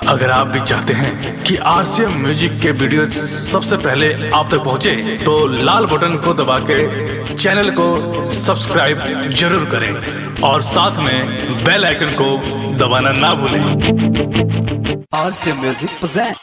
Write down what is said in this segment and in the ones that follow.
अगर आप भी चाहते हैं कि आरसीएम म्यूजिक के वीडियो सबसे पहले आप तक पहुंचे, तो लाल बटन को दबा के चैनल को सब्सक्राइब जरूर करें और साथ में बेल आइकन को दबाना ना भूलें। आरसीएम म्यूजिक प्रेजेंट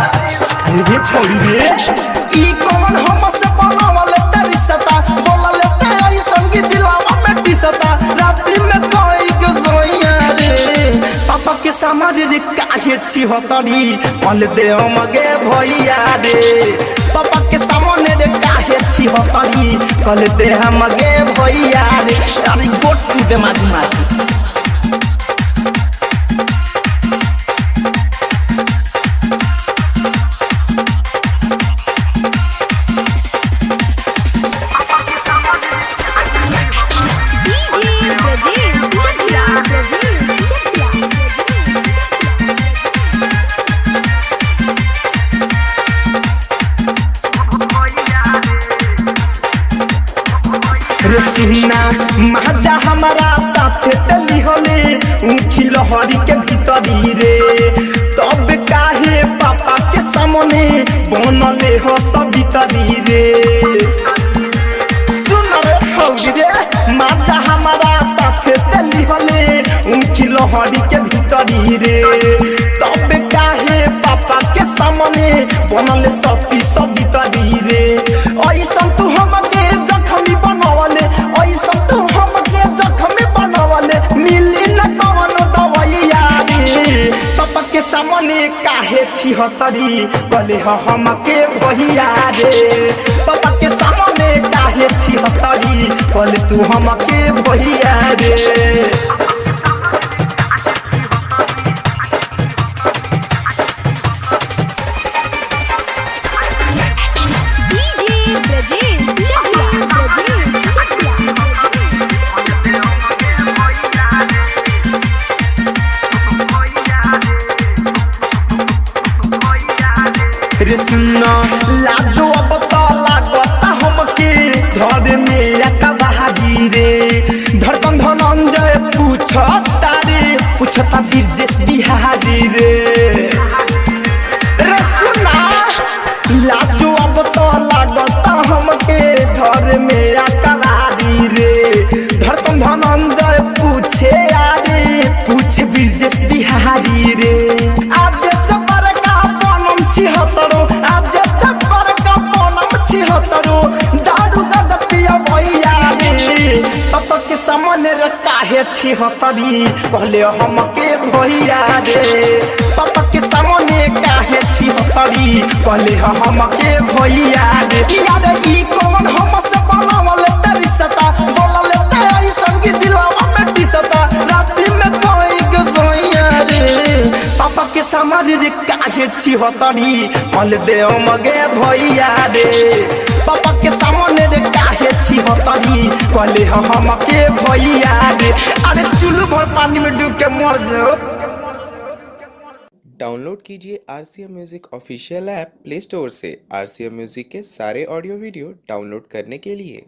छोड़ी रे ई कौन हमसे बनावले तेरी सता बोलले ते आई संगीत दिलावा में टिसता रात्रि में कोई गजोइया रे पापा के सामने रे काहे छी हतरी पल दे मगे भैया रे पापा के सामने रे काहे छी हतरी पल दे मगे भैया रे अरे गोट तू दे माजी माजी सुना महाजा हमारा साथ तली होले ऊंची लहरी के भीतरी रे तब काहे पापा के सामने बनले हो सब भीतरी रे सुन रे छौरी रे महाजा हमारा साथ तली होले ऊंची लहरी के भीतरी रे तब काहे पापा के सामने बनले सब भीतरी रे ऐसा तू हमके जखमी बनवले ऐसा तू हमके जखमी बनवले मिली न कवनो दवाइया रे पापा के सामने काहे छी हतरी कहले हमके भैया रे पापा के सामने काहे छी हतरी कहले तू हमके भैया रे रे सुनो लाजो अब तो लागता हमके घर में एक बहादी रे धड़कन धनंजय पूछता ब्रजेश बिहारी रे रे सुना लाजो अब तो लागता हमके घर में एक बहादी रे धड़कन धनंजय पूछे ब्रजेश बिहारी रे आज छिहत्तरो आज सफर का बनम छिहत्तरो दारू गद पिया भैया रे पापा के सामने रे काहे छिहत्तरी कहले हमके भैया रे पापा के सामने काहे छिहत्तरी कहले हमके भैया रे यार ई कौन हमसे बनावले तेरी सता बोलले ते आई संगीत दिलावा में टिसता रात्रि में कोई गजोइया रे पापा के सामने रे काहे छिहत्तरी पल दे मगे भैया रे पापा के सामने रे काहे छिहत्तरी कहले हमके भैया रे अरे चुल्लू भर पानी में डूब के मर जाओ। डाउनलोड कीजिए RCM music official app play store से। आरसीएम म्यूजिक के सारे ऑडियो वीडियो डाउनलोड करने के लिए